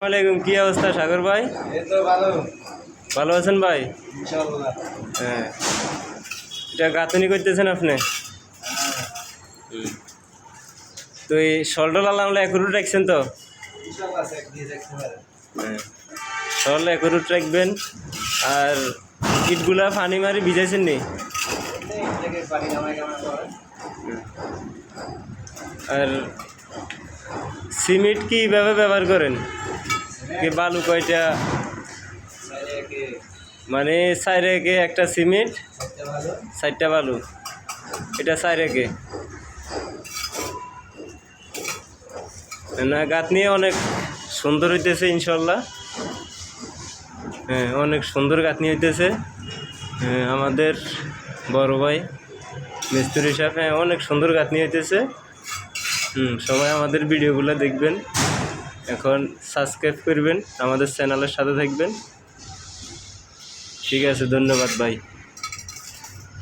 ওয়ালাইকুম, কি অবস্থা সাগর ভাই? এই তো ভালো। ভালো আছেন ভাই? ইনশাআল্লাহ। হ্যাঁ, এটা গাঁথনি করতেছেন আপনি? তো এই শলডল আলামলা একুরুট রাখছেন তো? ইনশাআল্লাহ চেক দিয়ে দেখতে পারেন। হ্যাঁ, শল একুরুট রাখবেন। আর ইটগুলা পানি মারি ভিজাইছেন নি? এই থেকে পানি নামাই কেমন করে? আর সিমেন্ট কীভাবে ব্যবহার করেন? কি বালু কয়টা? সাইডে কি মানে সাইরেকে একটা সিমেন্ট, সবচেয়ে ভালো? 4টা বালু, এটা সাইরেকে না। গাঁথনি অনেক সুন্দর হইতেছে ইনশাল্লাহ। হ্যাঁ, অনেক সুন্দর গাঁথনি হইতেছে। হ্যাঁ, আমাদের বড় ভাই মিস্ত্রি সাহেব, হ্যাঁ অনেক সুন্দর গাঁথনি হইতেছে। সবাই আমাদের ভিডিওগুলো দেখবেন, এখন সাবস্ক্রাইব করবেন, আমাদের চ্যানেলের সাথে থাকবেন। ঠিক আছে, ধন্যবাদ ভাই।